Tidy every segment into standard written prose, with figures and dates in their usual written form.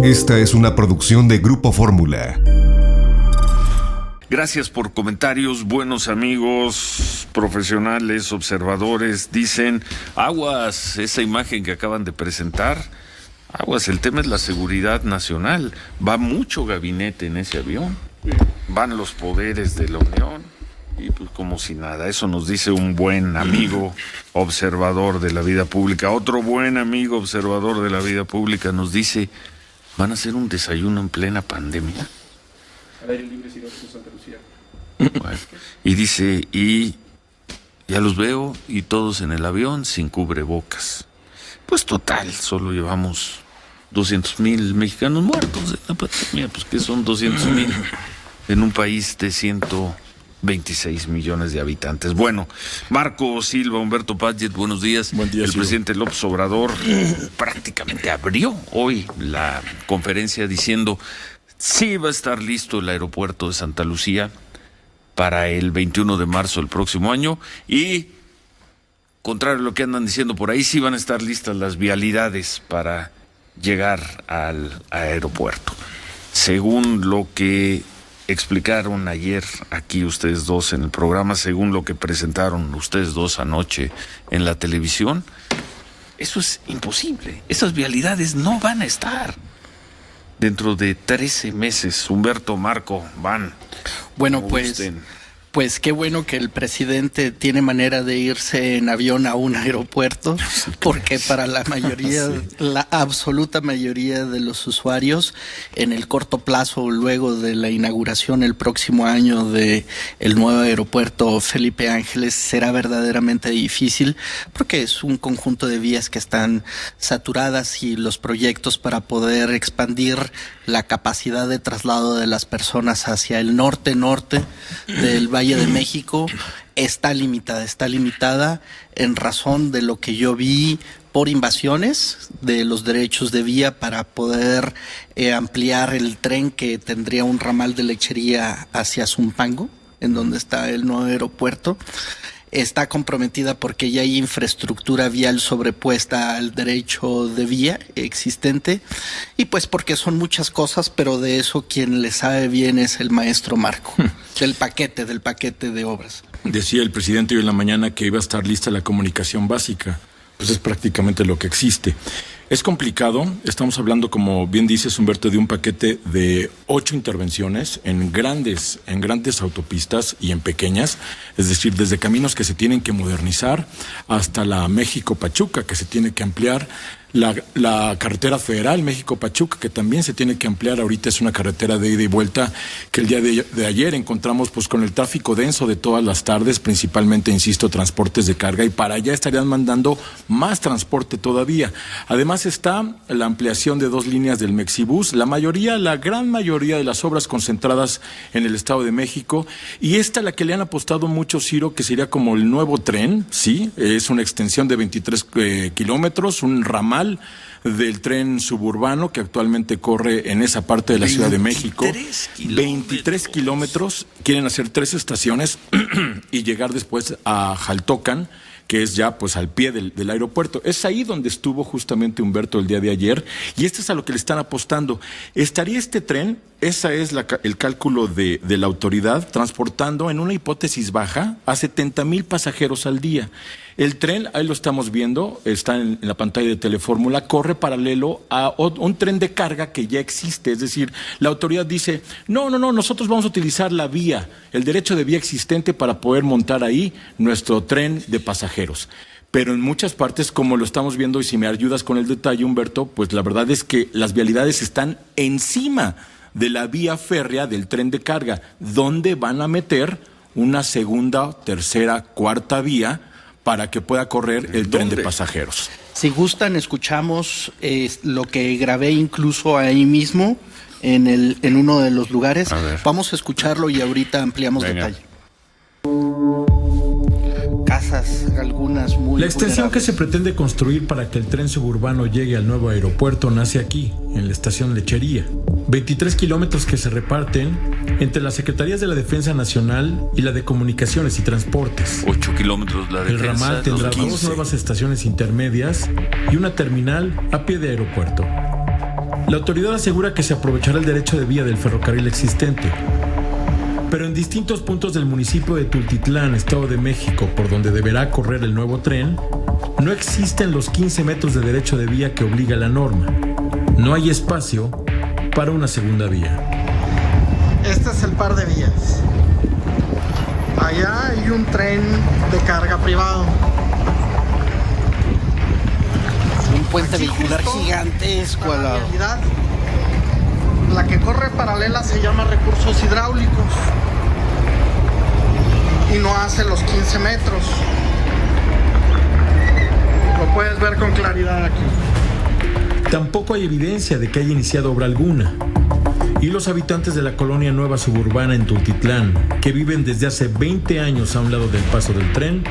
Esta es una producción de Grupo Fórmula. Gracias por comentarios, buenos amigos, profesionales, observadores. Dicen, aguas, esa imagen que acaban de presentar, aguas, el tema es la seguridad nacional. Va mucho gabinete en ese avión, van los poderes de la Unión y pues como si nada. Eso nos dice un buen amigo observador de la vida pública. Otro buen amigo observador de la vida pública nos dice, ¿van a hacer un desayuno en plena pandemia? Al aire libre, si no, en Santa Lucía. Bueno, y dice, y ya los veo y todos en el avión sin cubrebocas. Pues total, solo llevamos 200,000 mexicanos muertos en la pandemia, pues que son 200,000 en un país de 126 millones de habitantes. Bueno, Marco Silva, Humberto Padgett, buenos días. Buen día, el Silva. Presidente López Obrador prácticamente abrió hoy la conferencia diciendo, sí va a estar listo el aeropuerto de Santa Lucía para el 21 de marzo del próximo año y, contrario a lo que andan diciendo por ahí, sí van a estar listas las vialidades para llegar al aeropuerto. Según lo que explicaron ayer aquí ustedes dos en el programa, según lo que presentaron ustedes dos anoche en la televisión, eso es imposible. Esas vialidades no van a estar dentro de 13 meses. Humberto, Marco, van. Bueno, pues qué bueno que el presidente tiene manera de irse en avión a un aeropuerto, porque para la mayoría, la absoluta mayoría de los usuarios, en el corto plazo, luego de la inauguración el próximo año de el nuevo aeropuerto Felipe Ángeles, será verdaderamente difícil, porque es un conjunto de vías que están saturadas y los proyectos para poder expandir la capacidad de traslado de las personas hacia el norte del Valle de México está limitada en razón de lo que yo vi por invasiones de los derechos de vía para poder ampliar el tren que tendría un ramal de lechería hacia Zumpango, en donde está el nuevo aeropuerto. Está comprometida porque ya hay infraestructura vial sobrepuesta al derecho de vía existente y pues porque son muchas cosas, pero de eso quien le sabe bien es el maestro Marco, del paquete de obras. Decía el presidente hoy en la mañana que iba a estar lista la comunicación básica, pues es prácticamente lo que existe. Es complicado, estamos hablando, como bien dices, Humberto, de un paquete de 8 intervenciones en grandes autopistas y en pequeñas, es decir, desde caminos que se tienen que modernizar hasta la México-Pachuca, que se tiene que ampliar, la carretera federal México-Pachuca, que también se tiene que ampliar. Ahorita es una carretera de ida y vuelta que el día de ayer encontramos pues con el tráfico denso de todas las tardes, principalmente, insisto, transportes de carga, y para allá estarían mandando más transporte todavía. Además está la ampliación de 2 líneas del Mexibus, la gran mayoría de las obras concentradas en el Estado de México, y la que le han apostado mucho, Ciro, que sería como el nuevo tren, sí, es una extensión de 23 kilómetros, un ramal del tren suburbano que actualmente corre en esa parte de la Ciudad de México. 23 kilómetros, quieren hacer 3 estaciones y llegar después a Jaltocan, que es ya pues al pie del aeropuerto. Es ahí donde estuvo justamente Humberto el día de ayer, y es a lo que le están apostando. Estaría este tren, esa es el cálculo de la autoridad, transportando en una hipótesis baja a 70,000 pasajeros al día. El tren, ahí lo estamos viendo, está en la pantalla de Telefórmula, corre paralelo a un tren de carga que ya existe. Es decir, la autoridad dice, no, nosotros vamos a utilizar la vía, el derecho de vía existente para poder montar ahí nuestro tren de pasajeros. Pero en muchas partes, como lo estamos viendo, y si me ayudas con el detalle, Humberto, pues la verdad es que las vialidades están encima de la vía férrea del tren de carga, donde van a meter una segunda, tercera, cuarta vía para que pueda correr el tren de pasajeros. Si gustan, escuchamos lo que grabé incluso ahí mismo en uno de los lugares. Vamos a escucharlo y ahorita ampliamos detalle. Casas, algunas muy La extensión vulnerables. que se pretende construir para que el tren suburbano llegue al nuevo aeropuerto nace aquí, en la estación Lechería. 23 kilómetros que se reparten entre las Secretarías de la Defensa Nacional y la de Comunicaciones y Transportes. 8 kilómetros la El defensa. ramal tendrá los 2 15. nuevas estaciones intermedias y una terminal a pie de aeropuerto. La autoridad asegura que se aprovechará el derecho de vía del ferrocarril existente. Pero en distintos puntos del municipio de Tultitlán, Estado de México, por donde deberá correr el nuevo tren, no existen los 15 metros de derecho de vía que obliga la norma. No hay espacio para una segunda vía. Este es el par de vías. Allá hay un tren de carga privado. Un puente vehicular gigantesco al lado. La que corre paralela se llama recursos hidráulicos y no hace los 15 metros. Lo puedes ver con claridad aquí. Tampoco hay evidencia de que haya iniciado obra alguna. Y los habitantes de la colonia nueva suburbana en Tultitlán, que viven desde hace 20 años a un lado del paso del tren,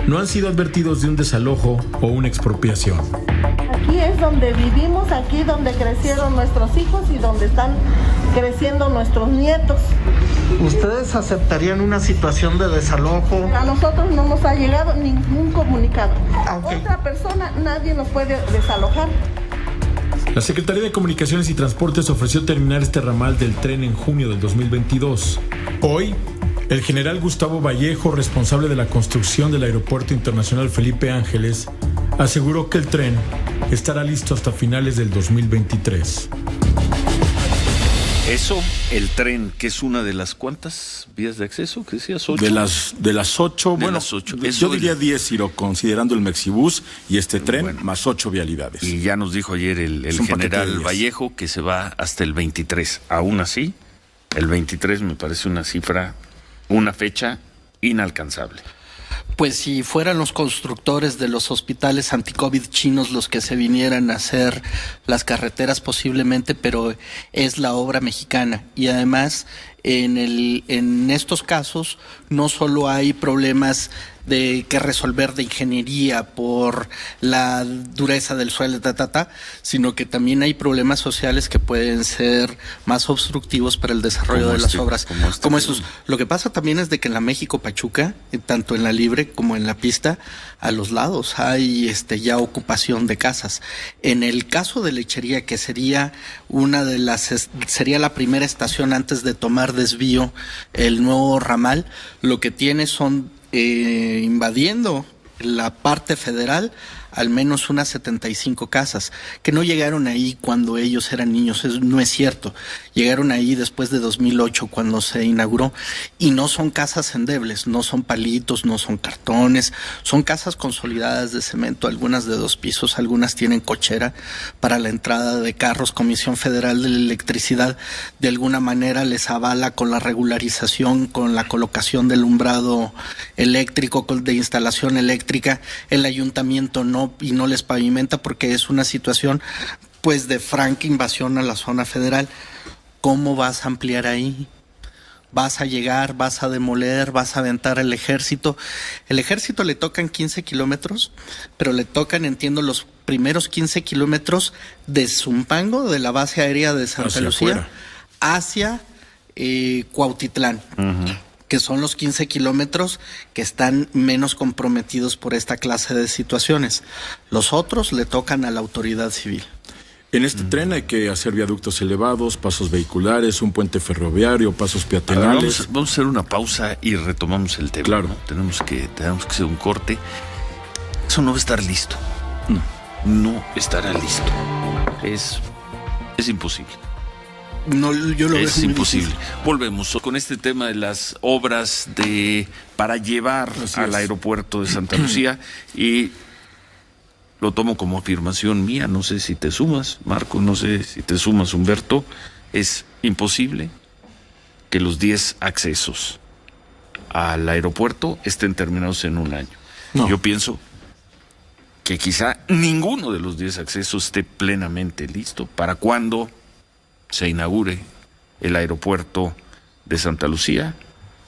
no han sido advertidos de un desalojo o una expropiación. Aquí es donde vivimos, aquí donde crecieron nuestros hijos y donde están creciendo nuestros nietos. ¿Ustedes aceptarían una situación de desalojo? A nosotros no nos ha llegado ningún comunicado. Okay. Otra persona, nadie nos puede desalojar. La Secretaría de Comunicaciones y Transportes ofreció terminar este ramal del tren en junio del 2022. Hoy, el general Gustavo Vallejo, responsable de la construcción del Aeropuerto Internacional Felipe Ángeles, aseguró que el tren estará listo hasta finales del 2023. Eso, el tren, que es una de las ¿cuántas vías de acceso? ¿Qué decías? ¿8? De las 8, bueno, las 8. Yo diría 10, Ciro, considerando el Mexibus y este tren, más 8 vialidades. Y ya nos dijo ayer el general Vallejo que se va hasta el 23. Aún así, el 23 me parece una fecha inalcanzable. Pues si fueran los constructores de los hospitales anti-COVID chinos los que se vinieran a hacer las carreteras posiblemente, pero es la obra mexicana. Y además, en estos casos, no solo hay problemas de que resolver de ingeniería por la dureza del suelo, sino que también hay problemas sociales que pueden ser más obstructivos para el desarrollo de las obras. Como esos. Lo que pasa también es de que en la México Pachuca, tanto en la libre como en la pista, a los lados hay ya ocupación de casas. En el caso de Lechería, que sería sería la primera estación antes de tomar desvío el nuevo ramal, lo que tiene son invadiendo la parte federal al menos unas 75 casas, que no llegaron ahí cuando ellos eran niños, no es cierto. Llegaron ahí después de 2008 cuando se inauguró, y no son casas endebles, no son palitos, no son cartones, son casas consolidadas de cemento, algunas de 2 pisos, algunas tienen cochera para la entrada de carros. Comisión Federal de la Electricidad de alguna manera les avala con la regularización, con la colocación del alumbrado eléctrico, de instalación eléctrica. El ayuntamiento no les pavimenta porque es una situación pues de franca invasión a la zona federal. ¿Cómo vas a ampliar ahí? Vas a llegar, vas a demoler, vas a aventar al ejército. El ejército le tocan 15 kilómetros, pero le tocan, entiendo, los primeros 15 kilómetros de Zumpango, de la base aérea de Santa Lucía, hacia Cuautitlán. Uh-huh. Que son los 15 kilómetros que están menos comprometidos por esta clase de situaciones. Los otros le tocan a la autoridad civil. En este tren hay que hacer viaductos elevados, pasos vehiculares, un puente ferroviario, pasos peatonales. Vamos a hacer una pausa y retomamos el tema. Claro. ¿No? Tenemos que hacer un corte. Eso no va a estar listo. No estará listo. Es imposible. No, yo lo veo es imposible. Volvemos con este tema de las obras para llevar al aeropuerto de Santa Lucía, y lo tomo como afirmación mía. No sé si te sumas, Marco, no sé si te sumas, Humberto. Es imposible que los 10 accesos al aeropuerto estén terminados en un año. No. Yo pienso que quizá ninguno de los 10 accesos esté plenamente listo para cuando se inaugure el aeropuerto de Santa Lucía,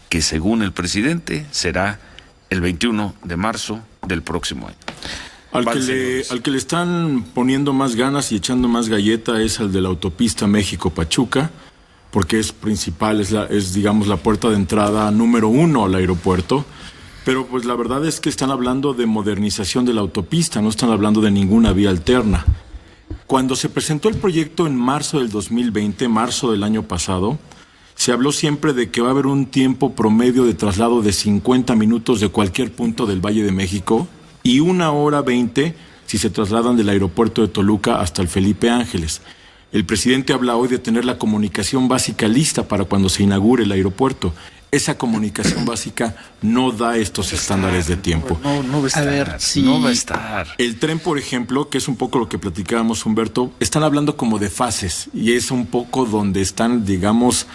que según el presidente será el 21 de marzo del próximo año. Al que le están poniendo más ganas y echando más galleta es al de la autopista México-Pachuca, porque es principal, es digamos la puerta de entrada número 1 al aeropuerto. Pero pues la verdad es que están hablando de modernización de la autopista, no están hablando de ninguna vía alterna. Cuando se presentó el proyecto en marzo del 2020, marzo del año pasado, se habló siempre de que va a haber un tiempo promedio de traslado de 50 minutos de cualquier punto del Valle de México y 1 hora 20 si se trasladan del aeropuerto de Toluca hasta el Felipe Ángeles. El presidente habla hoy de tener la comunicación básica lista para cuando se inaugure el aeropuerto. Esa comunicación básica no da estos estándares de tiempo. No va a estar. No va a estar. El tren, por ejemplo, que es un poco lo que platicábamos, Humberto, están hablando como de fases y es un poco donde están, digamos,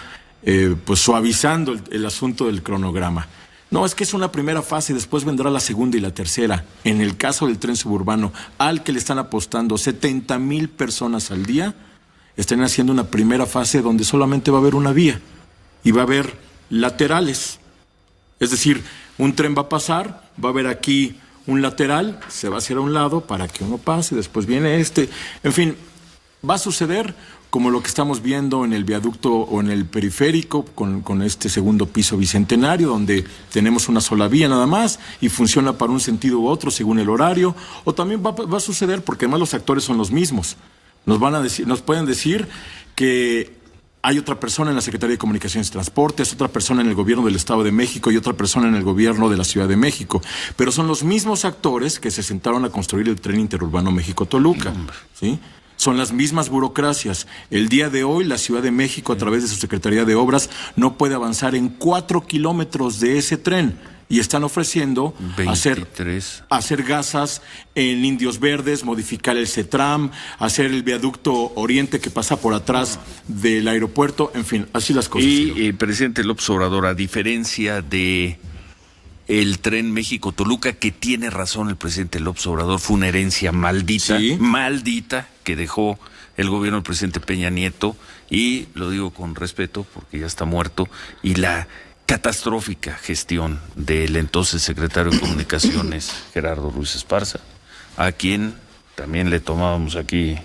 pues suavizando el asunto del cronograma. No, es que es una primera fase y después vendrá la segunda y la tercera. En el caso del tren suburbano, al que le están apostando 70,000 personas al día, están haciendo una primera fase donde solamente va a haber una vía y va a haber laterales. Es decir, un tren va a pasar, va a haber aquí un lateral, se va a hacer a un lado para que uno pase, después viene este. En fin, va a suceder como lo que estamos viendo en el viaducto o en el periférico con este segundo piso bicentenario, donde tenemos una sola vía nada más y funciona para un sentido u otro según el horario. O también va a suceder, porque además los actores son los mismos. Nos pueden decir que hay otra persona en la Secretaría de Comunicaciones y Transportes, otra persona en el gobierno del Estado de México y otra persona en el gobierno de la Ciudad de México. Pero son los mismos actores que se sentaron a construir el tren interurbano México-Toluca, ¿sí? Son las mismas burocracias. El día de hoy, la Ciudad de México, a través de su Secretaría de Obras, no puede avanzar en 4 kilómetros de ese tren. Y están ofreciendo hacer gasas en Indios Verdes, modificar el CETRAM, hacer el viaducto Oriente que pasa por atrás del aeropuerto, en fin, así las cosas. Y presidente López Obrador, a diferencia de el tren México-Toluca, que tiene razón el presidente López Obrador, fue una herencia maldita, maldita, que dejó el gobierno del presidente Peña Nieto, y lo digo con respeto porque ya está muerto, y la catastrófica gestión del entonces secretario de Comunicaciones, Gerardo Ruiz Esparza, a quien también le tomábamos aquí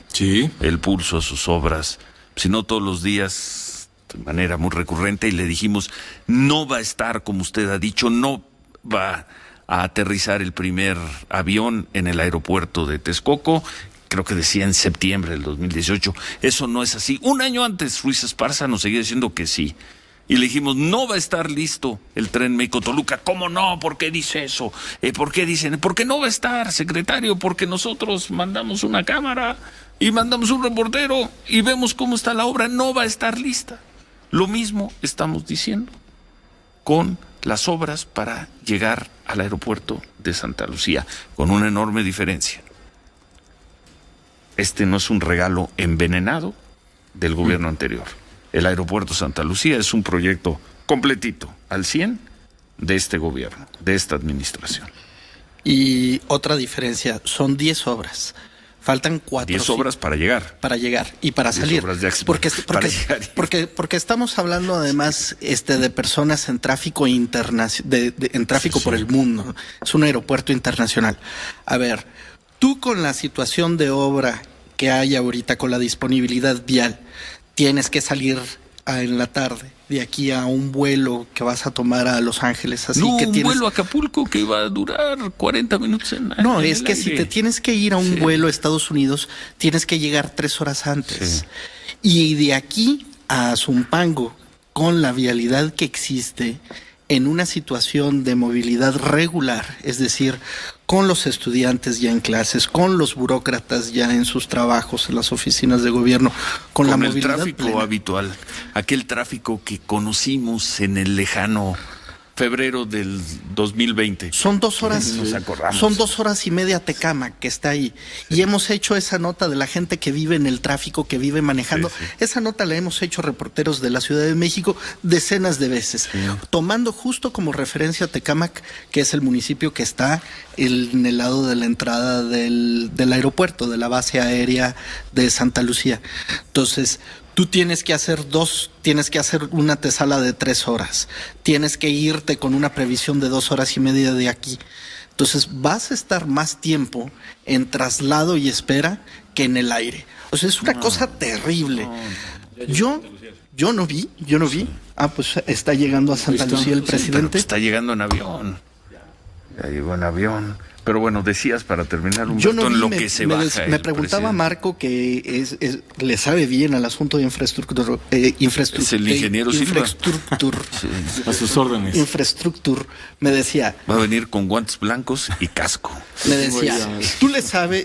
el pulso a sus obras, si no todos los días, de manera muy recurrente, y le dijimos, no va a estar, como usted ha dicho, no va a aterrizar el primer avión en el aeropuerto de Texcoco. Creo que decía en septiembre del 2018. Eso no es así. Un año antes, Ruiz Esparza nos seguía diciendo que sí. Y le dijimos, no va a estar listo el tren México-Toluca. ¿Cómo no? ¿Por qué dice eso? ¿Por qué dicen? ¿Por qué no va a estar, secretario? Porque nosotros mandamos una cámara y mandamos un reportero y vemos cómo está la obra. No va a estar lista. Lo mismo estamos diciendo con las obras para llegar al aeropuerto de Santa Lucía, con una enorme diferencia. Este no es un regalo envenenado del gobierno anterior. El aeropuerto Santa Lucía es un proyecto completito, al 100, de este gobierno, de esta administración. Y otra diferencia, son 10 obras. Faltan 4. 10 obras para llegar. Para llegar y para salir. Porque estamos hablando además de personas en tráfico en tráfico por el mundo. Es un aeropuerto internacional. A ver, tú con la situación de obra que hay ahorita, con la disponibilidad vial, tienes que salir en la tarde de aquí a un vuelo que vas a tomar a Los Ángeles. Así que un vuelo a Acapulco que va a durar 40 minutos No, es que si te tienes que ir a un vuelo a Estados Unidos, tienes que llegar 3 horas antes. Y de aquí a Zumpango, con la vialidad que existe, en una situación de movilidad regular, es decir, con los estudiantes ya en clases, con los burócratas ya en sus trabajos en las oficinas de gobierno, con la movilidad el tráfico plena. Habitual, aquel tráfico que conocimos en el lejano febrero del 2020. Son 2 horas, son 2 horas y media Tecámac que está ahí. Y hemos hecho esa nota de la gente que vive en el tráfico, que vive manejando. Esa nota la hemos hecho reporteros de la Ciudad de México decenas de veces, tomando justo como referencia Tecámac, que es el municipio que está en el lado de la entrada del aeropuerto, de la base aérea de Santa Lucía. Entonces, tú tienes que hacer una antesala de 3 horas. Tienes que irte con una previsión de 2 horas y media de aquí. Entonces vas a estar más tiempo en traslado y espera que en el aire. O sea, es una cosa terrible. Yo no vi. Pues está llegando a Santa Lucía el presidente. Está llegando en avión. Ya llegó en avión. Pero bueno, decías para terminar un Yo no vi, en lo que se baja. me preguntaba Marco que le sabe bien al asunto de infraestructura. Es el ingeniero Silva. Infraestructura. Sí. A sus órdenes. Infraestructura. Me decía. Va a venir con guantes blancos y casco. Me decía,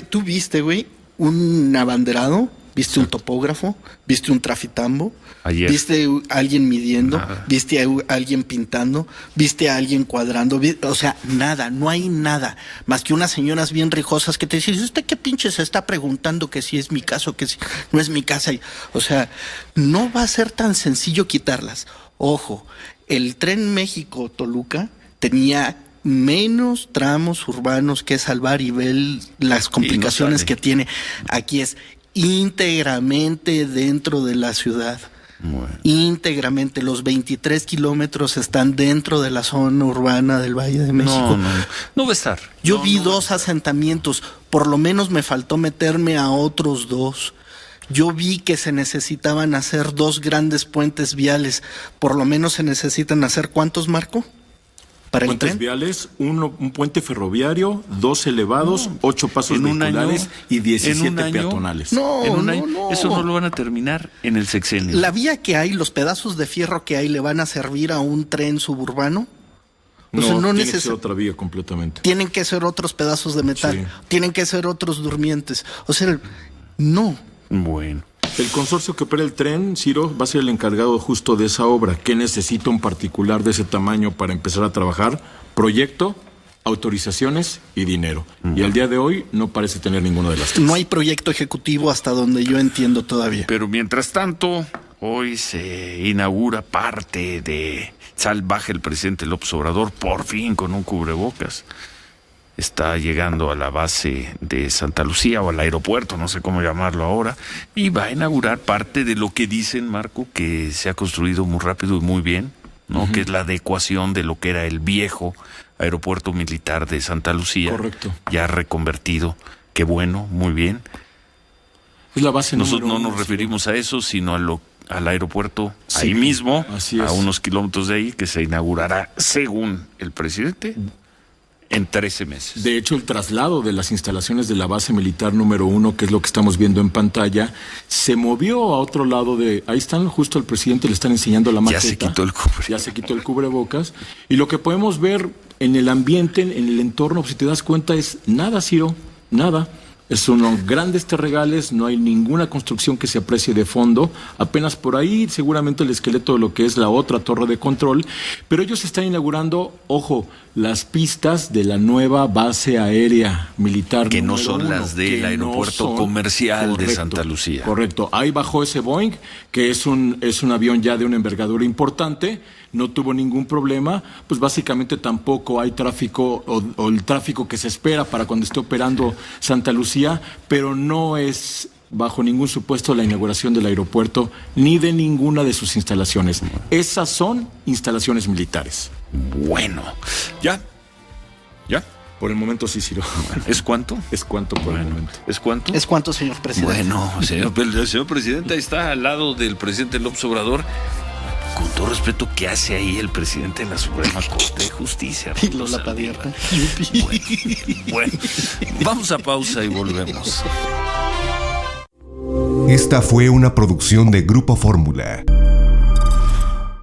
tú viste, güey, un abanderado, viste un topógrafo, viste un trafitambo, Ayer. viste a alguien midiendo, Nada. viste a alguien pintando, viste a alguien cuadrando, o sea, nada, no hay nada, más que unas señoras bien rijosas que te dicen, ¿usted qué pinche se está preguntando que si es mi caso, que si no es mi casa? O sea, no va a ser tan sencillo quitarlas. Ojo, el tren México-Toluca tenía menos tramos urbanos que salvar y ver las complicaciones sale. que tiene. Aquí es íntegramente dentro de la ciudad. Bueno. Íntegramente, los 23 kilómetros están dentro de la zona urbana del Valle de México. No va a estar. Yo vi dos asentamientos, por lo menos me faltó meterme a otros dos. Yo vi que se necesitaban hacer 2 grandes puentes viales, por lo menos se necesitan hacer, ¿cuántos, Marco? Para el Puentes tren. viales, un puente ferroviario, 2 elevados, 8 pasos vehiculares y 17 peatonales. No. Eso no lo van a terminar en el sexenio. La vía que hay, los pedazos de fierro que hay, ¿le van a servir a un tren suburbano? Tiene que ser otra vía completamente. Tienen que ser otros pedazos de metal, Sí. tienen que ser otros durmientes. O sea, no. Bueno. El consorcio que opera el tren, Ciro, va a ser el encargado justo de esa obra. ¿Qué necesita un particular de ese tamaño para empezar a trabajar? Proyecto, autorizaciones y dinero. Y al día de hoy no parece tener ninguna de las tres. No hay proyecto ejecutivo hasta donde yo entiendo todavía. Pero mientras tanto, hoy se inaugura parte de Salvaje el presidente López Obrador, por fin con un cubrebocas. Está llegando a la base de Santa Lucía o al aeropuerto, no sé cómo llamarlo ahora, y va a inaugurar parte de lo que dicen, Marco, que se ha construido muy rápido y muy bien, ¿no? Que es la adecuación de lo que era el viejo aeropuerto militar de Santa Lucía. Correcto. Ya reconvertido. Qué bueno, muy bien. Es la base Nosotros no número nos 1, referimos a eso, sino al aeropuerto Sí, ahí mismo, así a es. unos kilómetros de ahí, que se inaugurará, según el presidente, en 13 meses. De hecho, el traslado de las instalaciones de la base militar número 1, que es lo que estamos viendo en pantalla, se movió a otro lado de... Ahí están, justo al presidente le están enseñando la maqueta. Ya se quitó el cubrebocas. Ya se quitó el cubrebocas. Y lo que podemos ver en el ambiente, en el entorno, si te das cuenta, es nada, Ciro, nada. Son grandes terregales, no hay ninguna construcción que se aprecie de fondo, apenas por ahí seguramente el esqueleto de lo que es la otra torre de control, pero ellos están inaugurando, ojo, las pistas de la nueva base aérea militar. Que no número son 1, las del que aeropuerto no son. comercial de Correcto, Santa Lucía. Correcto, ahí bajó ese Boeing, que es un avión ya de una envergadura importante, no tuvo ningún problema, pues básicamente tampoco hay tráfico o el tráfico que se espera para cuando esté operando Santa Lucía, pero no es bajo ningún supuesto la inauguración del aeropuerto ni de ninguna de sus instalaciones. Esas son instalaciones militares. Bueno, ¿ya? Por el momento sí, Ciro. ¿Es cuánto? Es cuanto por el momento. ¿Es cuánto? ¿Es cuánto, señor presidente? Bueno, señor presidente, ahí está al lado del presidente López Obrador. Con todo respeto, ¿qué hace ahí el presidente en la Suprema Corte de Justicia? Y Lola Padilla. Bueno, vamos a pausa y volvemos. Esta fue una producción de Grupo Fórmula.